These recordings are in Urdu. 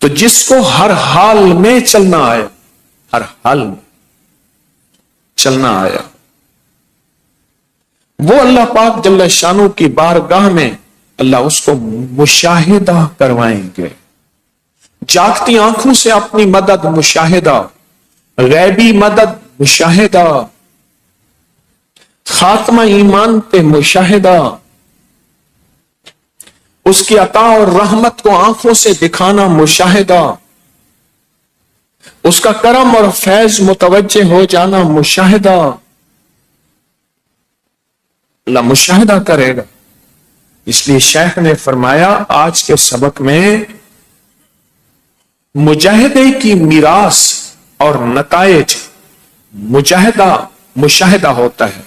تو جس کو ہر حال میں چلنا آیا، ہر حال میں چلنا آیا، وہ اللہ پاک جل شانہ کی بارگاہ میں اللہ اس کو مشاہدہ کروائیں گے، جاگتی آنکھوں سے اپنی مدد مشاہدہ، غیبی مدد مشاہدہ، خاتمہ ایمان پہ مشاہدہ، اس کی عطا اور رحمت کو آنکھوں سے دکھانا مشاہدہ، اس کا کرم اور فیض متوجہ ہو جانا مشاہدہ، اللہ مشاہدہ کرے گا۔ اس لیے شیخ نے فرمایا آج کے سبق میں مجاہدے کی میراث اور نتائج، مشاہدہ ہوتا ہے،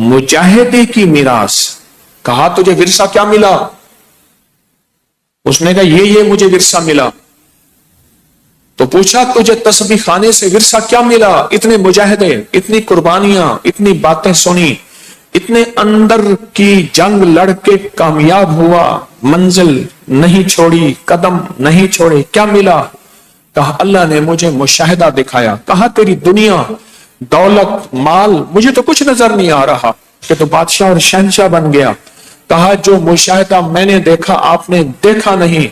مجاہدے کی میراث۔ کہا تجھے ورثہ کیا ملا؟ اس نے کہا یہ مجھے ورثہ ملا۔ تو پوچھا تجھے تسبیح خانے سے ورثہ کیا ملا؟ اتنے مجاہدے، اتنی قربانیاں، اتنی باتیں سنی، اتنے اندر کی جنگ لڑ کے کامیاب ہوا، منزل نہیں چھوڑی، قدم نہیں چھوڑے، کیا ملا؟ کہا اللہ نے مجھے مشاہدہ دکھایا۔ کہا تیری دنیا، دولت، مال مجھے تو کچھ نظر نہیں آ رہا کہ تو بادشاہ اور شہنشاہ بن گیا۔ کہا جو مشاہدہ میں نے دیکھا آپ نے دیکھا نہیں،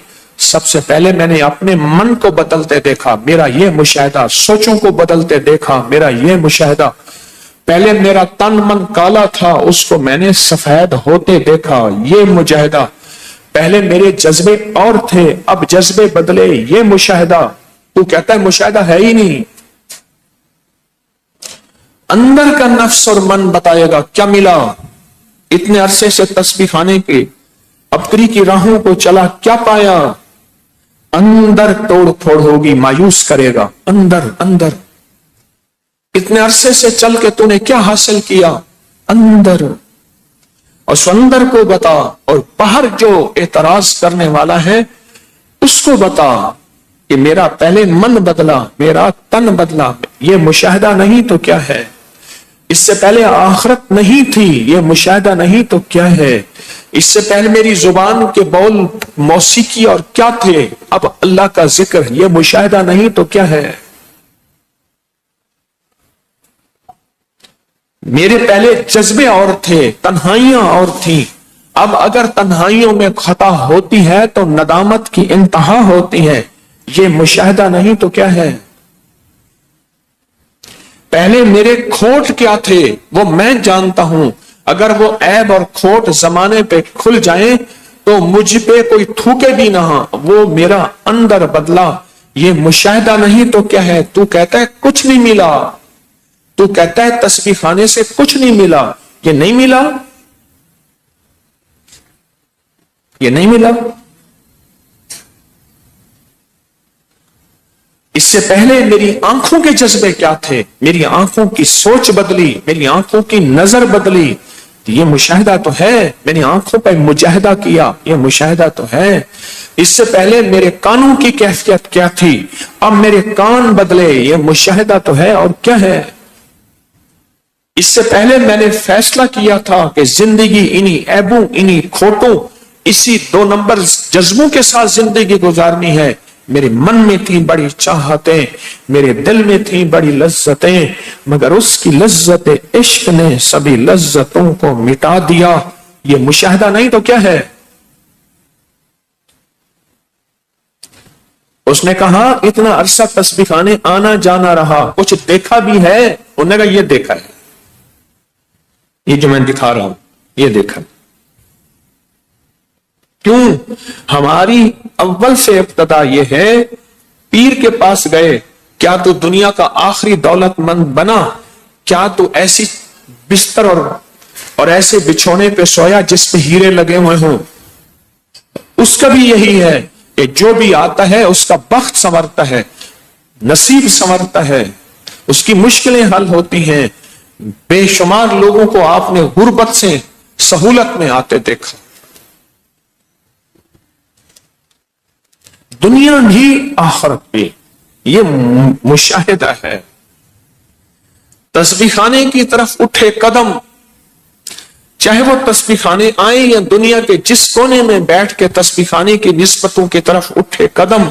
سب سے پہلے میں نے اپنے من کو بدلتے دیکھا، میرا یہ مشاہدہ، سوچوں کو بدلتے دیکھا، میرا یہ مشاہدہ، پہلے میرا تن من کالا تھا اس کو میں نے سفید ہوتے دیکھا، یہ مشاہدہ، پہلے میرے جذبے اور تھے اب جذبے بدلے، یہ مشاہدہ۔ تو کہتا ہے مشاہدہ ہے ہی نہیں، اندر کا نفس اور من بتائے گا کیا ملا۔ اتنے عرصے سے تسبیح خانے کے ابتری کی راہوں کو چلا، کیا پایا؟ اندر توڑ پھوڑ ہوگی، مایوس کرے گا، اندر اتنے عرصے سے چل کے تو نے کیا حاصل کیا؟ اندر، اور اندر کو بتا، اور باہر جو اعتراض کرنے والا ہے اس کو بتا کہ میرا پہلے من بدلا، میرا تن بدلا، یہ مشاہدہ نہیں تو کیا ہے؟ اس سے پہلے آخرت نہیں تھی، یہ مشاہدہ نہیں تو کیا ہے؟ اس سے پہلے میری زبان کے بول موسیقی اور کیا تھے، اب اللہ کا ذکر، یہ مشاہدہ نہیں تو کیا ہے؟ میرے پہلے جذبے اور تھے، تنہائیاں اور تھیں، اب اگر تنہائیوں میں خطا ہوتی ہے تو ندامت کی انتہا ہوتی ہے، یہ مشاہدہ نہیں تو کیا ہے؟ پہلے میرے کھوٹ کیا تھے وہ میں جانتا ہوں، اگر وہ عیب اور کھوٹ زمانے پہ کھل جائیں تو مجھ پہ کوئی تھوکے بھی نہ، وہ میرا اندر بدلا، یہ مشاہدہ نہیں تو کیا ہے؟ تو کہتا ہے کچھ نہیں ملا، تو کہتا ہے تسبیح خانے سے کچھ نہیں ملا، یہ نہیں ملا، یہ نہیں ملا۔ اس سے پہلے میری آنکھوں کے جذبے کیا تھے، میری آنکھوں کی سوچ بدلی، میری آنکھوں کی نظر بدلی، یہ مشاہدہ تو ہے، میں نے آنکھوں پہ مجاہدہ کیا، یہ مشاہدہ تو ہے۔ اس سے پہلے میرے کانوں کی کیفیت کیا تھی، اب میرے کان بدلے، یہ مشاہدہ تو ہے اور کیا ہے؟ اس سے پہلے میں نے فیصلہ کیا تھا کہ زندگی انہی عیبوں، انہی کھوٹوں، اسی 2 نمبر جذبوں کے ساتھ زندگی گزارنی ہے، میرے من میں تھی بڑی چاہتیں، میرے دل میں تھی بڑی لذتیں، مگر اس کی لذت عشق نے سبھی لذتوں کو مٹا دیا، یہ مشاہدہ نہیں تو کیا ہے؟ اس نے کہا اتنا عرصہ تسبیح خانے آنا جانا رہا، کچھ دیکھا بھی ہے؟ انہوں نے کہا یہ دیکھا ہے، یہ جو میں دکھا رہا ہوں یہ دیکھا۔ کیوں؟ ہماری اول سے ابتدا یہ ہے، پیر کے پاس گئے، کیا تو دنیا کا آخری دولت مند بنا؟ کیا تو ایسی بستر اور ایسے بچھونے پہ سویا جس پہ ہیرے لگے ہوئے ہوں؟ اس کا بھی یہی ہے کہ جو بھی آتا ہے اس کا بخت سنورتا ہے، نصیب سنورتا ہے، اس کی مشکلیں حل ہوتی ہیں۔ بے شمار لوگوں کو آپ نے غربت سے سہولت میں آتے دیکھا۔ دنیا بھی آخرت بھی، یہ مشاہدہ ہے۔ تسبیح خانے کی طرف اٹھے قدم، چاہے وہ تسبیح خانے آئیں یا دنیا کے جس کونے میں بیٹھ کے تسبیح خانے کی نسبتوں کی طرف اٹھے قدم،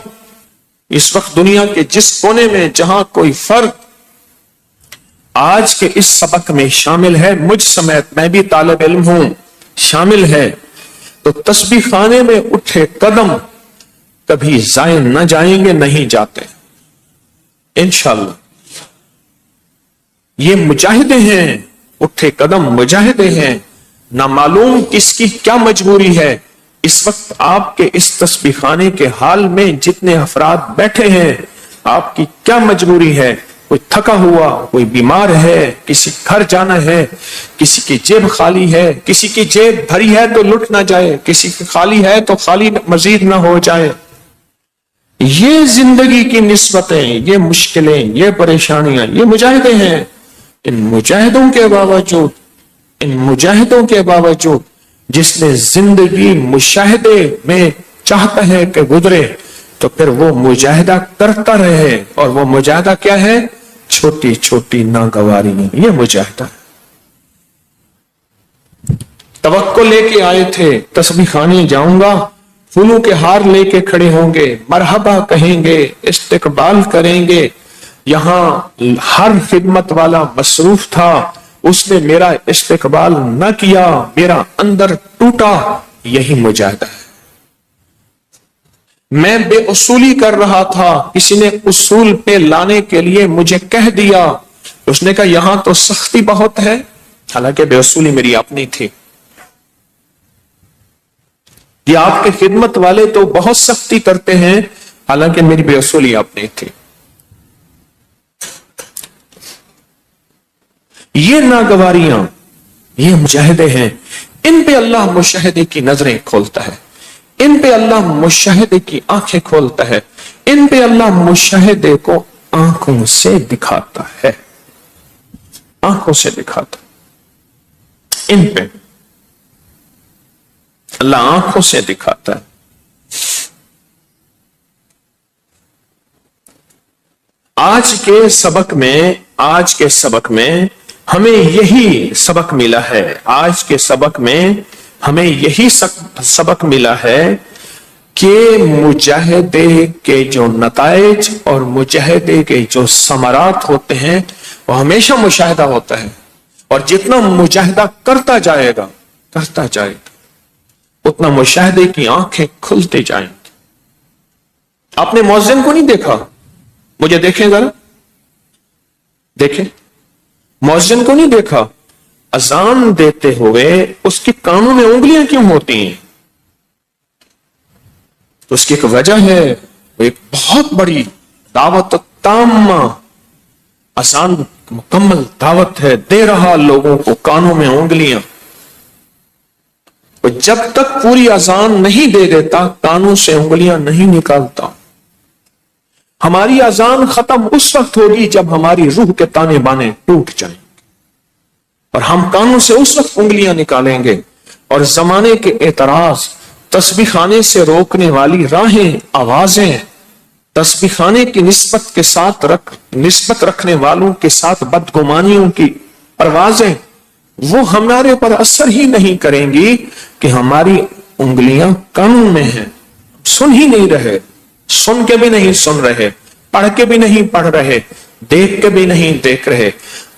اس وقت دنیا کے جس کونے میں جہاں کوئی فرد آج کے اس سبق میں شامل ہے، مجھ سمیت میں بھی طالب علم ہوں، شامل ہے، تو تسبیح خانے میں اٹھے قدم کبھی ضائع نہ جائیں گے، نہیں جاتے انشاءاللہ۔ یہ مجاہدے ہیں، اٹھے قدم مجاہدے ہیں، نہ معلوم کس کی کیا مجبوری ہے۔ اس وقت آپ کے اس تسبیح خانے کے حال میں جتنے افراد بیٹھے ہیں، آپ کی کیا مجبوری ہے؟ کوئی تھکا ہوا، کوئی بیمار ہے، کسی گھر جانا ہے، کسی کی جیب خالی ہے، کسی کی جیب بھری ہے تو لٹ نہ جائے، کسی کی خالی ہے تو خالی مزید نہ ہو جائے۔ یہ زندگی کی نسبتیں، یہ مشکلیں، یہ پریشانیاں، یہ مجاہدے ہیں۔ ان مجاہدوں کے باوجود جس نے زندگی مشاہدے میں چاہتا ہے کہ گزرے، تو پھر وہ مجاہدہ کرتا رہے، اور وہ مجاہدہ کیا ہے؟ چھوٹی چھوٹی ناگواریاں، یہ مجاہدہ ہے۔ توقع لے کے آئے تھے تسبیح خانے جاؤں گا، پھولوں کے ہار لے کے کھڑے ہوں گے، مرحبا کہیں گے، استقبال کریں گے۔ یہاں ہر خدمت والا مصروف تھا، اس نے میرا استقبال نہ کیا، میرا اندر ٹوٹا، یہی مجاہدہ ہے۔ میں بے اصولی کر رہا تھا، کسی نے اصول پہ لانے کے لیے مجھے کہہ دیا، اس نے کہا یہاں تو سختی بہت ہے، حالانکہ بے اصولی میری اپنی تھی۔ یہ آپ کے خدمت والے تو بہت سختی کرتے ہیں، حالانکہ میری بے اصولی اپنی تھی۔ یہ ناگواریاں، یہ مجاہدے ہیں، ان پہ اللہ مشاہدے کی نظریں کھولتا ہے، ان پہ اللہ مشاہدے کی آنکھیں کھولتا ہے، ان پہ اللہ مشاہدے کو آنکھوں سے دکھاتا ہے، آنکھوں سے دکھاتا ہے، ان پہ اللہ آنکھوں سے دکھاتا ہے۔ آج کے سبق میں ہمیں یہی سبق ملا ہے، آج کے سبق میں ہمیں یہی سبق ملا ہے کہ مجاہدے کے جو نتائج اور مجاہدے کے جو ثمرات ہوتے ہیں وہ ہمیشہ مشاہدہ ہوتا ہے، اور جتنا مجاہدہ کرتا جائے گا اتنا مشاہدے کی آنکھیں کھلتے جائیں گی۔ آپ نے مؤذن کو نہیں دیکھا؟ مجھے دیکھیں ذرا، دیکھیں، مؤذن کو نہیں دیکھا؟ اذان دیتے ہوئے اس کے کانوں میں انگلیاں کیوں ہوتی ہیں؟ تو اس کی ایک وجہ ہے، وہ ایک بہت بڑی دعوت تامہ، اذان مکمل دعوت ہے، دے رہا لوگوں کو کانوں میں انگلیاں۔ جب تک پوری اذان نہیں دے دیتا کانوں سے انگلیاں نہیں نکالتا۔ ہماری اذان ختم اس وقت ہوگی جب ہماری روح کے تانے بانے ٹوٹ جائیں گے، اور ہم کانوں سے اس وقت انگلیاں نکالیں گے۔ اور زمانے کے اعتراض، تسبیح خانے سے روکنے والی راہیں، آوازیں، تسبیح خانے کی نسبت رکھنے والوں کے ساتھ بدگمانیوں کی پروازیں، وہ ہمارے پر اثر ہی نہیں کریں گی کہ ہماری انگلیاں کانوں میں ہیں، سن ہی نہیں رہے، سن کے بھی نہیں سن رہے، پڑھ کے بھی نہیں پڑھ رہے، دیکھ کے بھی نہیں دیکھ رہے،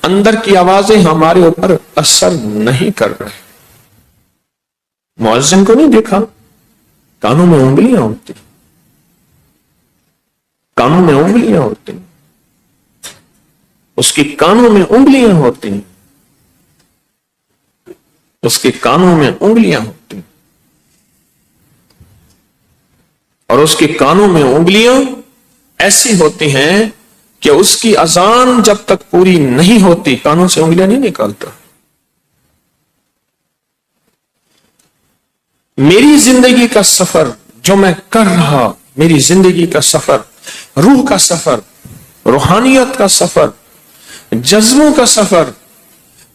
اندر کی آوازیں ہمارے اوپر اثر نہیں کر رہے۔ مؤذن کو نہیں دیکھا؟ کانوں میں انگلیاں ہوتی، کانوں میں انگلیاں ہوتی، اس کی کانوں میں انگلیاں ہوتی، اس کے کانوں میں انگلیاں ہوتی، اور اس کے کانوں میں انگلیاں ایسی ہوتی ہیں کہ اس کی اذان جب تک پوری نہیں ہوتی کانوں سے انگلیاں نہیں نکالتا۔ میری زندگی کا سفر جو میں کر رہا، میری زندگی کا سفر، روح کا سفر، روحانیت کا سفر، جذبوں کا سفر،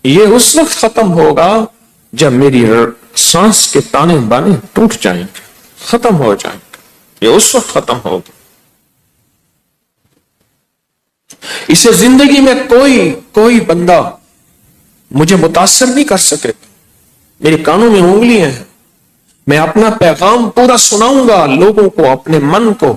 یہ اس وقت ختم ہوگا جب میری سانس کے تانے بانے ٹوٹ جائیں گے، ختم ہو جائیں گے، یہ اس وقت ختم ہوگا۔ اسے زندگی میں کوئی بندہ مجھے متاثر نہیں کر سکے، میرے کانوں میں انگلیاں ہیں، میں اپنا پیغام پورا سناؤں گا لوگوں کو، اپنے من کو،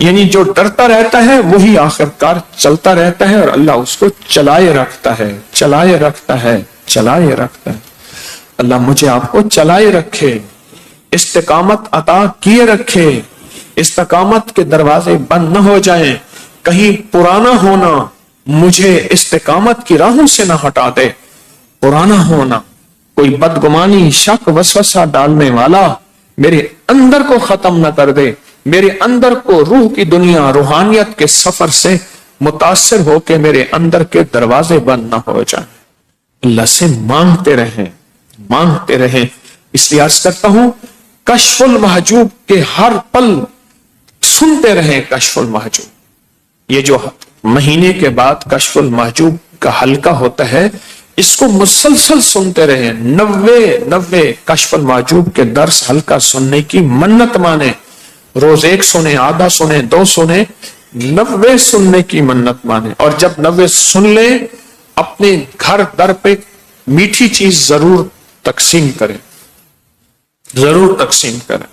یعنی جو ڈرتا رہتا ہے وہی آخرکار چلتا رہتا ہے اور اللہ اس کو چلائے رکھتا ہے، چلائے رکھتا ہے، چلائے رکھتا ہے۔ اللہ مجھے آپ کو چلائے رکھے، استقامت عطا کیے رکھے، استقامت کے دروازے بند نہ ہو جائیں، کہیں پرانا ہونا مجھے استقامت کی راہوں سے نہ ہٹا دے، پرانا ہونا، کوئی بدگمانی، شک، وسوسہ ڈالنے والا میرے اندر کو ختم نہ کر دے، میرے اندر کو روح کی دنیا، روحانیت کے سفر سے متاثر ہو کے میرے اندر کے دروازے بند نہ ہو جائیں۔ اللہ سے مانگتے رہیں، مانگتے رہیں۔ اس لیے عرض کرتا ہوں کشف المحجوب کے ہر پل سنتے رہیں کشف المحجوب۔ یہ جو مہینے کے بعد کشف المحجوب کا حلقہ ہوتا ہے اس کو مسلسل سنتے رہیں، 90 کشف المحجوب کے درس حلقہ سننے کی منت مانے، روز 1 سنیں، آدھا سنیں، 2 سنیں، 90 سننے کی منت مانے۔ اور جب 90 سن لیں اپنے گھر در پہ میٹھی چیز ضرور تقسیم کریں، ضرور تقسیم کریں۔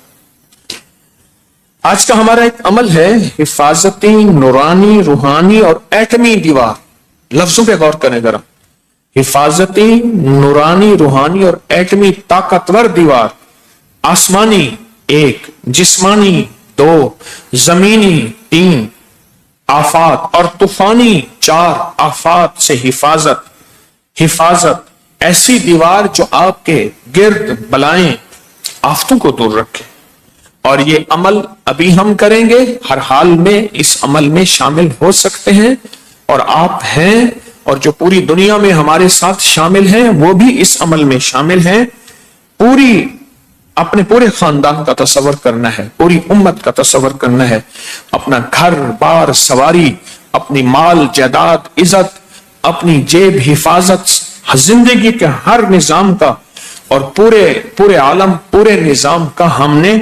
آج کا ہمارا ایک عمل ہے حفاظتی، نورانی، روحانی اور ایٹمی دیوار۔ لفظوں پہ غور کریں ذرا، حفاظتی، نورانی، روحانی اور ایٹمی طاقتور دیوار، آسمانی 1، جسمانی 2، زمینی 3 آفات اور طوفانی 4 آفات سے حفاظت۔ حفاظت ایسی دیوار جو آپ کے گرد بلائیں، آفتوں کو دور رکھے۔ اور یہ عمل ابھی ہم کریں گے، ہر حال میں اس عمل میں شامل ہو سکتے ہیں، اور آپ ہیں اور جو پوری دنیا میں ہمارے ساتھ شامل ہیں وہ بھی اس عمل میں شامل ہیں۔ اپنے پورے خاندان کا تصور کرنا ہے، پوری امت کا تصور کرنا ہے، اپنا گھر بار سواری، اپنی مال جائیداد عزت، اپنی جیب حفاظت، زندگی کے ہر نظام کا اور پورے عالم، پورے نظام کا ہم نے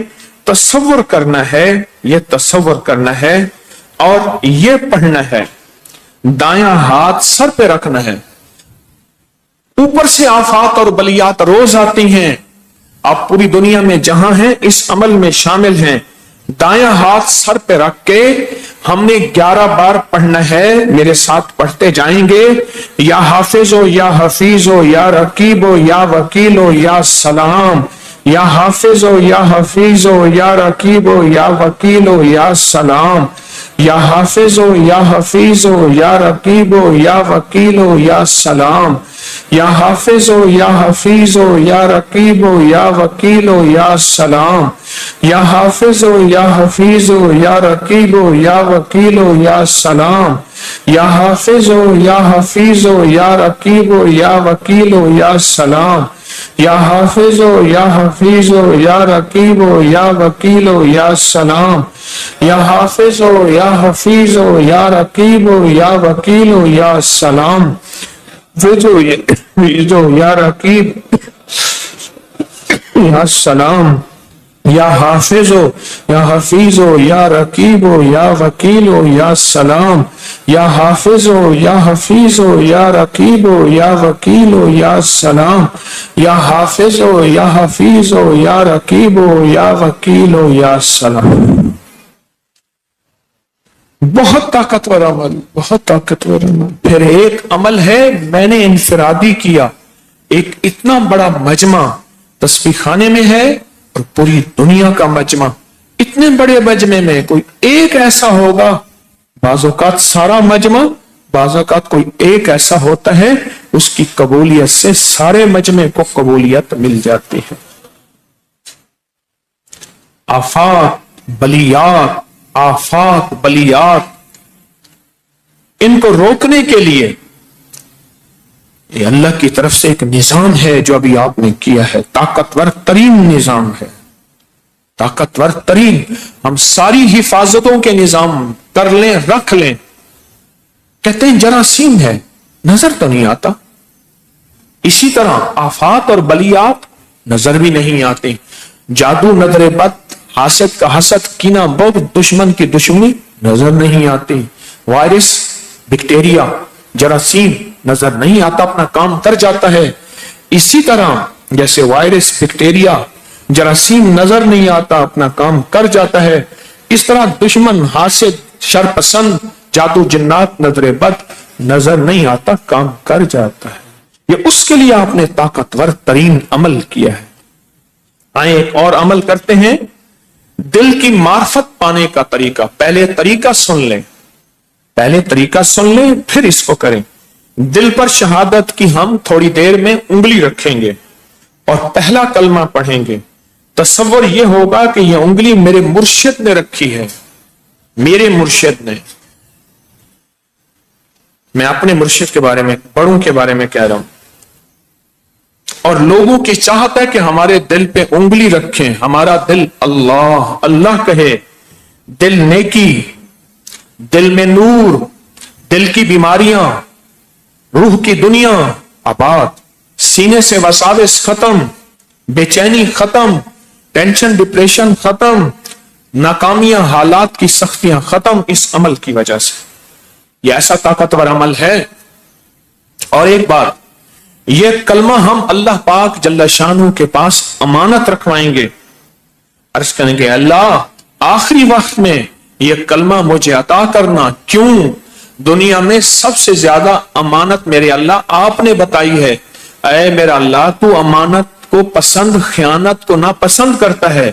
تصور کرنا ہے، یہ تصور کرنا ہے اور یہ پڑھنا ہے۔ دایاں ہاتھ سر پہ رکھنا ہے۔ اوپر سے آفات اور بلیات روز آتی ہیں، آپ پوری دنیا میں جہاں ہیں اس عمل میں شامل ہیں۔ دایاں ہاتھ سر پہ رکھ کے ہم نے 11 بار پڑھنا ہے، میرے ساتھ پڑھتے جائیں گے۔ یا حافظ ہو یا حفیظ ہو یا رقیب ہو یا وکیل ہو یا سلام، یا حافظ ہو یا حفیظ ہو یا رقیب ہو یا وکیل ہو یا سلام، یا حافظ ہو یا حفیظ ہو یا رقیب ہو یا وکیل ہو یا سلام، یا حافظ ہو یا حفیظ ہو یا رقیب ہو یا وکیل ہو یا سلام، یا حافظ ہو یا حفیظ ہو یا رقیب ہو یا وکیل ہو یا سلام، یا حافظ ہو یا حفیظ ہو یا رقیب ہو یا وکیل ہو یا سلام، یا حافظ ہو یا حفیظ ہو یا رقیب ہو یا وکیل ہو یا سلام، یا حافظ ہو یا حفیظ ہو یا رقیب ہو یا وکیل ہو یا سلام، یا رقیب یا سلام، یا حافظ ہو یا حفیظ ہو یا رقیب ہو یا وکیل ہو یا سلام، یا حافظ ہو یا حفیظ ہو یا رقیب ہو یا وکیل ہو یا سلام، یا حافظ ہو یا حفیظ ہو یا رقیب ہو یا وکیل ہو یا سلام۔ بہت طاقتور عمل، بہت طاقتور عمل۔ پھر ایک عمل ہے میں نے انفرادی کیا، ایک اتنا بڑا مجمع تسبیح خانے میں ہے اور پوری دنیا کا مجمع، اتنے بڑے مجمع میں کوئی ایک ایسا ہوگا، بعض اوقات سارا مجمع، بعض اوقات کوئی ایک ایسا ہوتا ہے، اس کی قبولیت سے سارے مجمع کو قبولیت مل جاتی ہے۔ آفات بلیات، آفات بلیات، ان کو روکنے کے لیے یہ اللہ کی طرف سے ایک نظام ہے جو ابھی آپ نے کیا ہے، طاقتور ترین نظام ہے، طاقتور ترین۔ ہم ساری حفاظتوں کے نظام کر لیں، رکھ لیں۔ کہتے ہیں جراثیم ہے، نظر تو نہیں آتا، اسی طرح آفات اور بلیات نظر بھی نہیں آتے، جادو، نظر بد، حاسد کا حسد، کینہ بغض، دشمن کی دشمنی نظر نہیں آتی، وائرس، بیکٹیریا، جراثیم نظر نہیں آتا، اپنا کام کر جاتا ہے۔ اسی طرح جیسے وائرس، بیکٹیریا، جراثیم نظر نہیں آتا، اپنا کام کر جاتا ہے، اس طرح دشمن، حاسد، شرپسند، جادو جنات، نظر بد نظر نہیں آتا، کام کر جاتا ہے۔ یہ اس کے لیے آپ نے طاقتور ترین عمل کیا ہے۔ آئیں ایک اور عمل کرتے ہیں، دل کی معرفت پانے کا طریقہ۔ پہلے طریقہ سن لیں، پہلے طریقہ سن لیں، پھر اس کو کریں۔ دل پر شہادت کی ہم تھوڑی دیر میں انگلی رکھیں گے اور پہلا کلمہ پڑھیں گے۔ تصور یہ ہوگا کہ یہ انگلی میرے مرشد نے رکھی ہے، میرے مرشد نے۔ میں اپنے مرشد کے بارے میں، بڑوں کے بارے میں کہہ رہا ہوں، اور لوگوں کی چاہت ہے کہ ہمارے دل پہ انگلی رکھیں، ہمارا دل اللہ اللہ کہے، دل نیکی، دل میں نور، دل کی بیماریاں، روح کی دنیا آباد، سینے سے وساوس ختم، بے چینی ختم، ٹینشن ڈپریشن ختم، ناکامیاں، حالات کی سختیاں ختم، اس عمل کی وجہ سے۔ یہ ایسا طاقتور عمل ہے۔ اور ایک بات، یہ کلمہ ہم اللہ پاک جل شانہ کے پاس امانت رکھوائیں گے، عرض کریں گے اللہ آخری وقت میں یہ کلمہ مجھے عطا کرنا۔ کیوں؟ دنیا میں سب سے زیادہ امانت میرے اللہ آپ نے بتائی ہے۔ اے میرا اللہ، تو امانت کو پسند، خیانت کو ناپسند کرتا ہے۔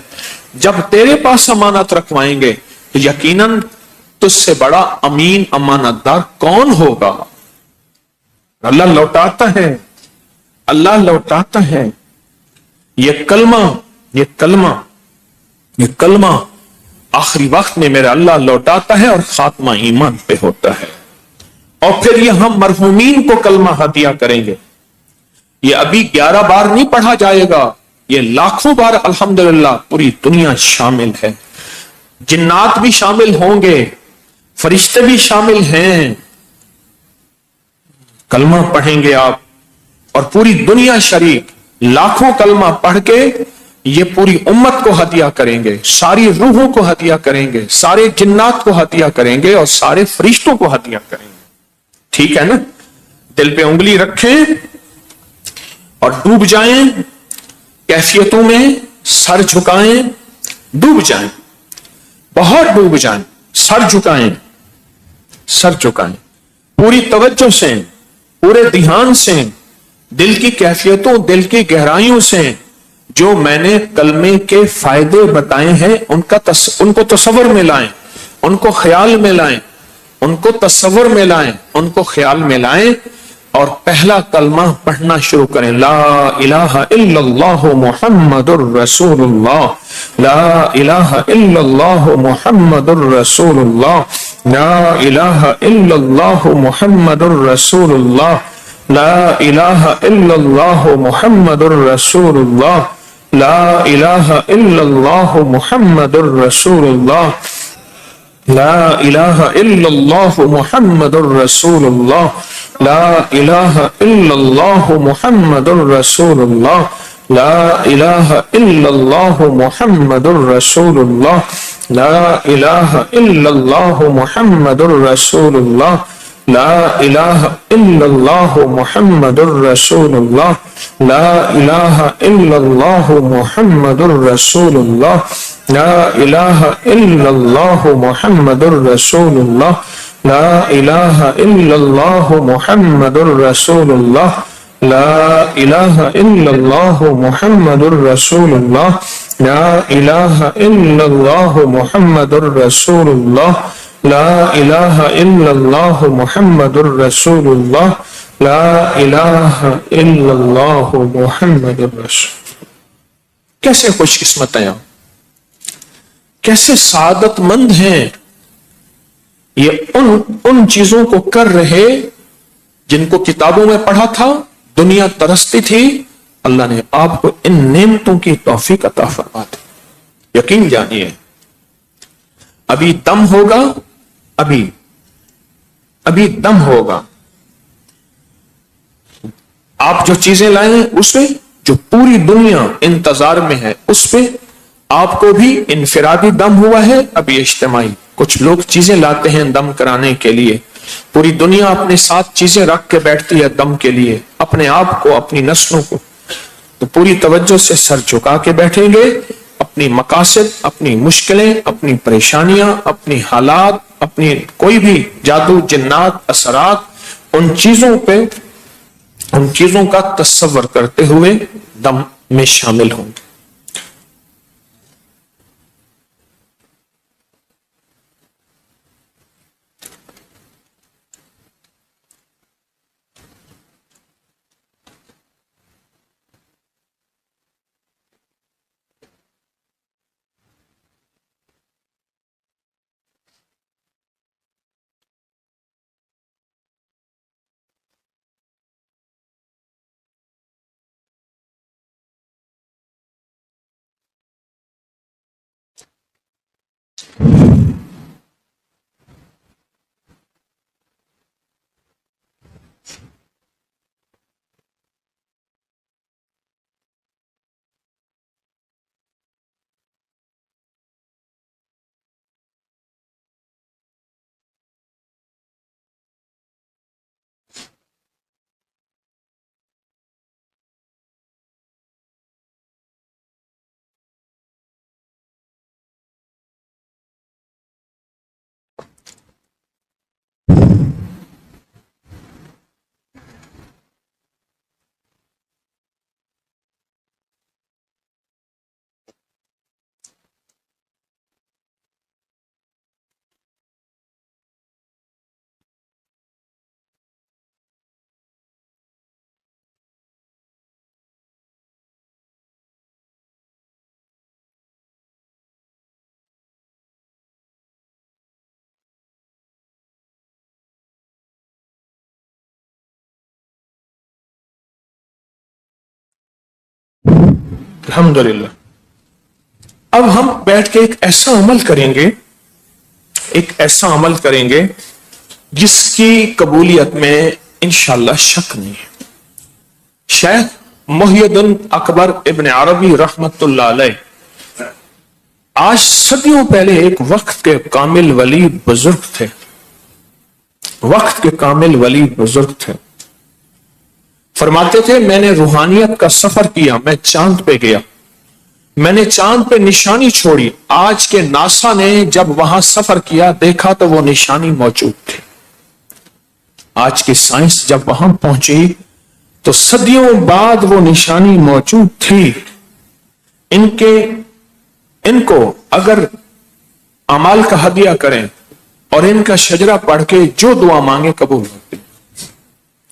جب تیرے پاس امانت رکھوائیں گے تو یقیناً تجھ سے بڑا امین امانت دار کون ہوگا؟ اللہ لوٹاتا ہے، اللہ لوٹاتا ہے۔ یہ کلمہ آخری وقت میں میرا اللہ لوٹاتا ہے اور خاتمہ ایمان پہ ہوتا ہے۔ اور پھر یہ ہم مرحومین کو کلمہ ہدیہ کریں گے۔ یہ ابھی 11 بار نہیں پڑھا جائے گا، یہ لاکھوں بار الحمدللہ پوری دنیا شامل ہے۔ جنات بھی شامل ہوں گے، فرشتے بھی شامل ہیں۔ کلمہ پڑھیں گے آپ اور پوری دنیا شریک لاکھوں کلمہ پڑھ کے یہ پوری امت کو ہدیہ کریں گے، ساری روحوں کو ہدیہ کریں گے، سارے جنات کو ہدیہ کریں گے اور سارے فرشتوں کو ہدیہ کریں گے۔ ٹھیک ہے نا؟ دل پہ انگلی رکھیں اور ڈوب جائیں کیفیتوں میں، سر جھکائیں، ڈوب جائیں، بہت ڈوب جائیں، سر جھکائیں، سر جھکائیں، پوری توجہ سے، پورے دھیان سے، دل کی کیفیتوں، دل کی گہرائیوں سے جو میں نے کلمے کے فائدے بتائے ہیں ان کو تصور میں لائیں، ان کو خیال میں لائیں، ان کو تصور میں لائیں، ان کو خیال میں لائیں اور پہلا کلمہ پڑھنا شروع کریں۔ لا الہ الا اللہ محمد الرسول اللہ، لا الہ الا اللہ محمد الرسول اللہ، لا الہ الا اللہ محمد الرسول اللہ، لا الہ الا اللہ محمد الرسول اللہ، لا الہ الا اللہ محمد الرسول اللہ، لا الہ الا اللہ محمد الرسول اللہ، لا الہ الا اللہ محمد الرسول اللہ، لا الہ الا اللہ محمد الرسول اللہ، لا الہ الا اللہ محمد الرسول اللہ، لا الہ الا اللہ محمد الرسول اللہ، لا الہ الا اللہ محمد الرسول اللہ، لا الہ الا اللہ محمد الرسول اللہ، لا الہ الا اللہ محمد الرسول اللہ، لا الہ الا اللہ محمد الرسول اللہ، لا الہ الا اللہ محمد الرسول اللہ، لا الہ الا اللہ محمد الرسول اللہ، لا الہ الا اللہ محمد الرسول۔ کیسے خوش قسمت ہیں، کیسے سعادت مند ہیں یہ ان چیزوں کو کر رہے جن کو کتابوں میں پڑھا تھا، دنیا ترستی تھی، اللہ نے آپ کو ان نعمتوں کی توفیق عطا فرما دی۔ یقین جانیے ابھی دم ہوگا، ابھی دم ہوگا۔ آپ جو چیزیں لائے ہیں اس پہ جو پوری دنیا انتظار میں ہے اس پہ آپ کو بھی انفرادی دم ہوا ہے، ابھی اجتماعی کچھ لوگ چیزیں لاتے ہیں دم کرانے کے لیے، پوری دنیا اپنے ساتھ چیزیں رکھ کے بیٹھتی ہے دم کے لیے، اپنے آپ کو، اپنی نسلوں کو۔ تو پوری توجہ سے سر جھکا کے بیٹھیں گے، اپنی مقاصد، اپنی مشکلیں، اپنی پریشانیاں، اپنی حالات، اپنی کوئی بھی جادو، جنات، اثرات، ان چیزوں کا تصور کرتے ہوئے دم میں شامل ہوں گے۔ الحمدللہ۔ اب ہم بیٹھ کے ایک ایسا عمل کریں گے جس کی قبولیت میں انشاءاللہ شک نہیں ہے۔ شیخ محی الدین اکبر ابن عربی رحمت اللہ علیہ آج صدیوں پہلے ایک وقت کے کامل ولی بزرگ تھے۔ فرماتے تھے میں نے روحانیت کا سفر کیا، میں چاند پہ گیا، میں نے چاند پہ نشانی چھوڑی۔ آج کے ناسا نے جب وہاں سفر کیا دیکھا تو وہ نشانی موجود تھی۔ آج کی سائنس جب وہاں پہنچی تو صدیوں بعد وہ نشانی موجود تھی۔ ان کو اگر اعمال کا ہدیہ کریں اور ان کا شجرہ پڑھ کے جو دعا مانگے قبول ہوتی۔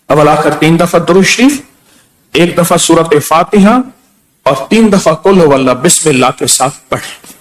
اول آخر 3 دفعہ درود شریف، 1 دفعہ سورۃ فاتحہ اور 3 دفعہ قل هو اللہ بسم اللہ کے ساتھ پڑھیں۔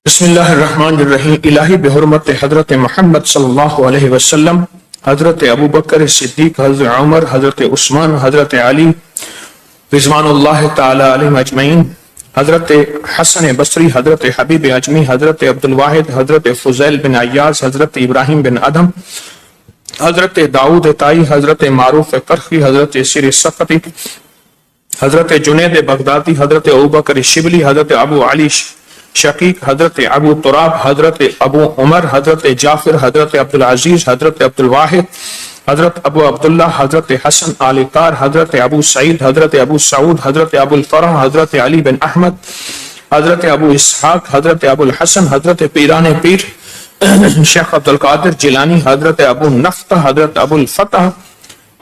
بسم اللہ الرحمن الرحیم۔ الہی بحرمت حضرت محمد صلی اللہ علیہ وسلم، حضرت ابو بکر صدیق، حضرت عمر، حضرت عثمان، حضرت علی رضوان اللہ تعالی علیہم اجمعین، حضرت حسن بصری، حضرت حبیب اجمی، حضرت عبد الواحد، حضرت فضیل بن عیاض، حضرت ابراہیم بن ادم، حضرت داؤد طائی، حضرت معروف کرخی، حضرت سیر سقطی، حضرت جنید بغدادی، حضرت ابوبکر شبلی، حضرت ابو علی شقیق، حضرت ابو تراب، حضرت ابو عمر، حضرت جعفر، حضرت عبدالعزیز، حضرت عبدالواحد، حضرت ابو عبداللہ، حضرت حسن آل کار، حضرت ابو سعید، حضرت ابو سعود، حضرت ابو الفرح، حضرت علی بن احمد، حضرت ابو اسحاق، حضرت ابو الحسن، حضرت پیران پیر شیخ عبد القادر جیلانی، حضرت ابو نفتح، حضرت ابو الفتح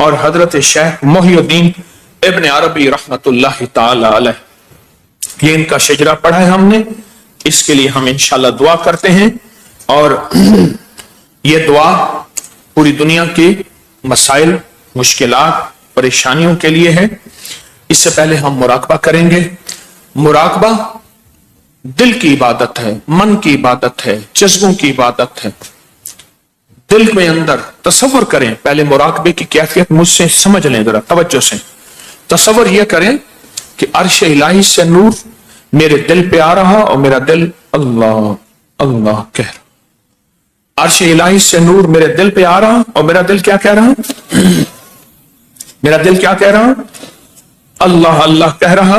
اور حضرت شیخ محی الدین ابن عربی رحمت اللہ تعالی علیہ، یہ ان کا شجرہ پڑھا ہے ہم نے، اس کے لیے ہم انشاءاللہ دعا کرتے ہیں، اور یہ دعا پوری دنیا کے مسائل، مشکلات، پریشانیوں کے لیے ہے۔ اس سے پہلے ہم مراقبہ کریں گے۔ مراقبہ دل کی عبادت ہے، من کی عبادت ہے، جذبوں کی عبادت ہے۔ دل میں اندر تصور کریں، پہلے مراقبے کی کیفیت مجھ سے سمجھ لیں ذرا توجہ سے۔ تصور یہ کریں کہ عرش الہی سے نور میرے دل پہ آ رہا اور میرا دل اللہ اللہ کہہ رہا۔ عرش الہی سے نور میرے دل پہ آ رہا اور میرا دل کیا کہہ رہا؟ میرا دل کیا کہہ رہا؟ اللہ اللہ کہہ رہا۔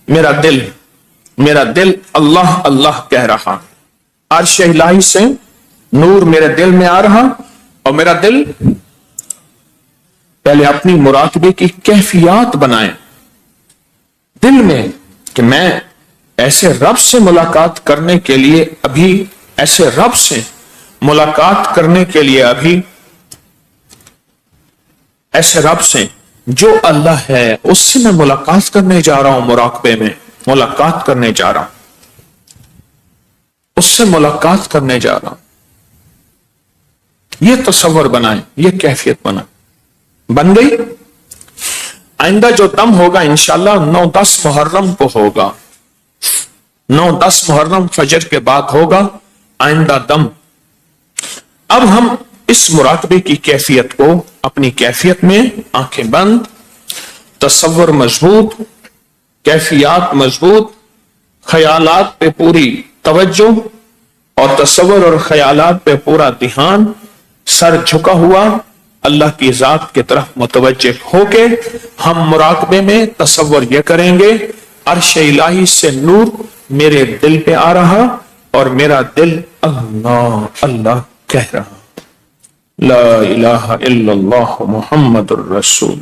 میرا دل اللہ اللہ کہہ رہا۔ عرش الہی سے نور میرے دل میں آ رہا اور میرا دل، پہلے اپنی مراقبے کی کیفیات بنائیں دل میں کہ میں ایسے رب سے ملاقات کرنے کے لیے ابھی، ایسے رب سے ملاقات کرنے کے لیے ابھی، ایسے رب سے جو اللہ ہے اس سے میں ملاقات کرنے جا رہا ہوں، مراقبے میں ملاقات کرنے جا رہا ہوں، اس سے ملاقات کرنے جا رہا ہوں۔ یہ تصور بنائیں، یہ کیفیت بنائیں۔ بن گئی؟ آئندہ جو دم ہوگا انشاءاللہ 9-10 محرم کو ہوگا، 9-10 محرم فجر کے بعد ہوگا آئندہ دم۔ اب ہم اس مراقبے کی کیفیت کو اپنی کیفیت میں آنکھیں بند، تصور مضبوط، کیفیات مضبوط، خیالات پہ پوری توجہ اور تصور اور خیالات پہ پورا دھیان، سر جھکا ہوا اللہ کی ذات کی طرف متوجہ ہو کے ہم مراقبے میں تصور یہ کریں گے عرش الہی سے نور میرے دل پہ آ رہا اور میرا دل اللہ اللہ کہہ رہا۔ لا الہ الا اللہ محمد الرسول۔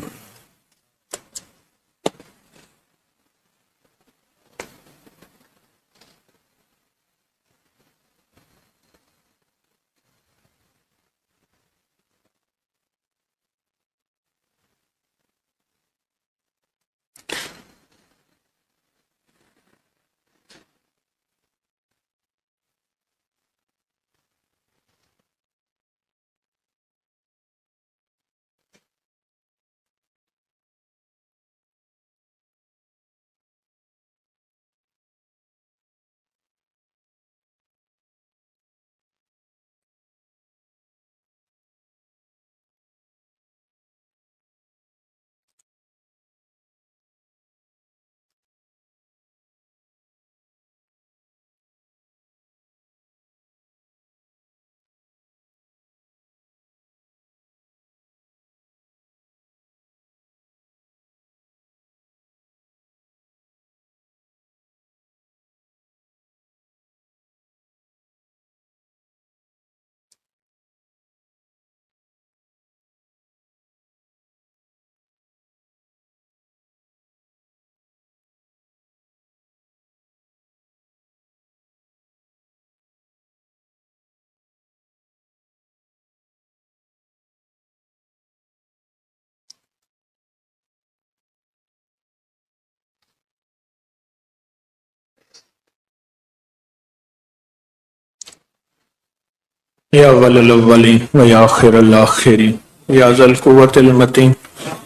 یا اول الاولین و یا آخر الاخرین یا ذا القوة المتین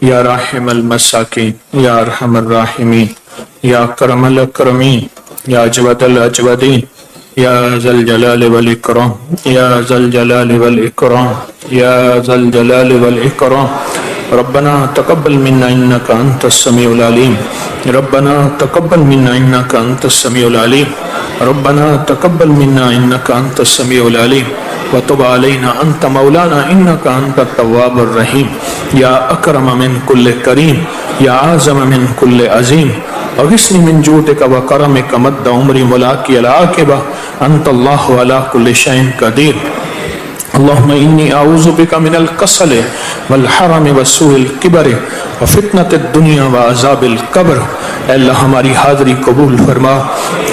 یا راحم المساکین یا ارحم الراحمین یا اکرم الاکرمین یا اجود الاجودین یا ذا الجلال والاکرام یا ذا الجلال والاکرام یا ذا الجلال والاکرام۔ ربنا تقبل منا انك انت السميع العليم، ربنا تقبل منا انك انت السميع العليم، ربنا تقبل منا انك انت السميع العليم وتب علينا انت مولانا انك انت التواب الرحيم۔ يا اکرم من كل کریم یا اعظم من كل عظیم، اغثني من جودك وكرمك مد عمري ملاقي العاقبة انت الله على كل شيء قدير۔ اللهم انی اعوذ بک من الکسل والحرم وسوء الکبر وفتنة الدنیا وعذاب القبر۔ اے اللہ ہماری حاضری قبول فرما،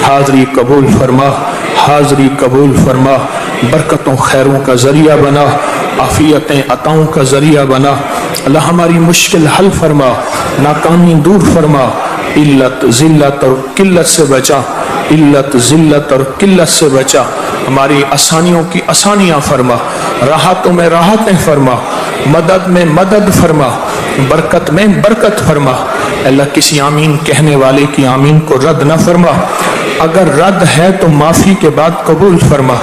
حاضری قبول فرما، حاضری قبول فرما، برکتوں خیروں کا ذریعہ بنا، عافیتیں عطاؤں کا ذریعہ بنا، اللہ ہماری مشکل حل فرما، ناکامی دور فرما، علت ذلت اور قلت سے بچا، علت ذلت اور قلت سے بچا، ہماری آسانیوں کی آسانیاں فرما، راحتوں میں راحتیں فرما، مدد میں مدد فرما، برکت میں برکت فرما۔ اللہ کسی آمین کہنے والے کی آمین کو رد نہ فرما، اگر رد ہے تو معافی کے بعد قبول فرما،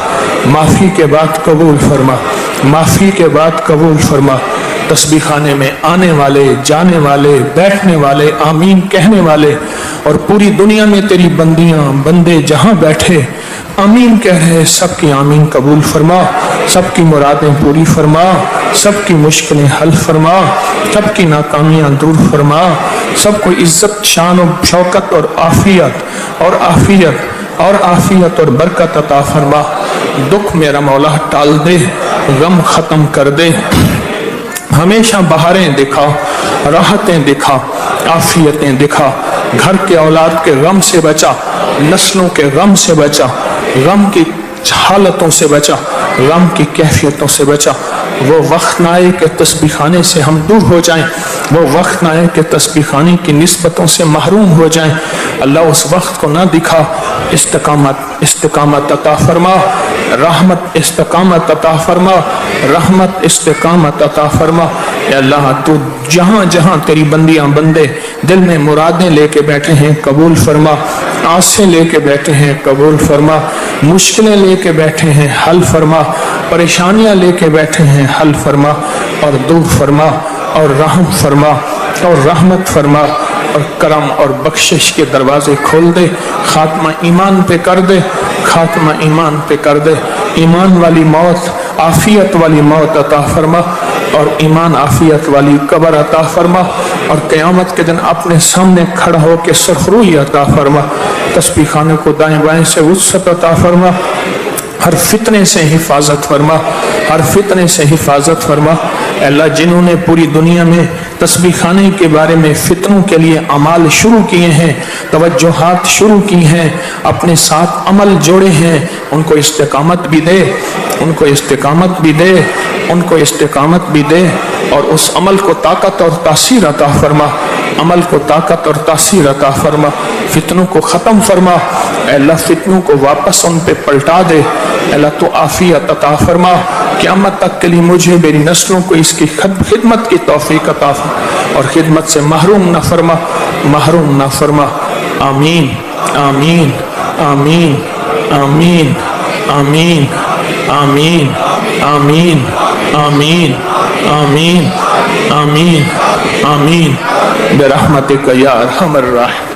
معافی کے بعد قبول فرما، معافی کے بعد قبول فرما۔ تسبیح خانے میں آنے والے، جانے والے، بیٹھنے والے، آمین کہنے والے اور پوری دنیا میں تیری بندیاں بندے جہاں بیٹھے آمین کہہ رہے، سب کی آمین قبول فرما، سب کی مرادیں پوری فرما، سب کی مشکلیں حل فرما، سب کی ناکامیاں دور فرما، سب کو عزت شان و شوکت اور عافیت اور عافیت اور عافیت اور برکت عطا فرما۔ دکھ میرا مولا ٹال دے، غم ختم کر دے، ہمیشہ بہاریں دکھا، راحتیں دکھا، عافیتیں دکھا، گھر کے اولاد کے غم سے بچا، نسلوں کے غم سے بچا، غم کی حالتوں سے بچا، غم کی کیفیتوں سے بچا۔ وہ وقت نہ آئے کہ تسبیح خانے سے ہم دور ہو جائیں، وہ وقت نہ آئے کہ تسبیح خانے کی نسبتوں سے محروم ہو جائیں۔ اللہ اس وقت کو نہ دکھا، استقامت عطا فرما، رحمت استقامت عطا فرما، رحمت استقامت عطا فرما۔ اے اللہ تو جہاں جہاں تیری بندیاں بندے دل میں مرادیں لے کے بیٹھے ہیں قبول فرما، آسیں لے کے بیٹھے ہیں قبول فرما، مشکلیں لے کے بیٹھے ہیں حل فرما، پریشانیاں لے کے بیٹھے ہیں حل فرما اور دور فرما اور رحم فرما اور رحمت فرما اور کرم اور بخشش کے دروازے کھول دے، خاتمہ ایمان پہ کر دے، خاتمہ ایمان پہ کر دے، ایمان والی موت، عافیت والی موت عطا فرما اور ایمان عافیت والی قبر عطا فرما اور قیامت کے دن اپنے سامنے کھڑا ہو کے سرخروئی عطا فرما۔ تسبیح خانے کو دائیں بائیں سے وسعت عطا فرما، ہر فتنے سے حفاظت فرما، ہر فتنے سے حفاظت فرما۔ اے اللہ جنہوں نے پوری دنیا میں تسبیح خانے کے بارے میں فتنوں کے لیے اعمال شروع کیے ہیں، توجہات شروع کی ہیں، اپنے ساتھ عمل جوڑے ہیں، ان کو استقامت بھی دے، ان کو استقامت بھی دے، ان کو استقامت بھی دے اور اس عمل کو طاقت اور تاثیر عطا فرما، عمل کو طاقت اور تاثیر عطا فرما، فتنوں کو ختم فرما۔ اے اللہ فتنوں کو واپس ان پہ پلٹا دے، اے اللہ تو عافیت عطا فرما، قیامت تک کے لیے مجھے میری نسلوں کو اس کی خدمت کی توفیق عطا فرما اور خدمت سے محروم نہ فرما، محروم نہ فرما۔ آمین آمین آمین آمین آمین آمین آمین آمین آمین آمین آمین برحمتک یا ارحم الراحمین۔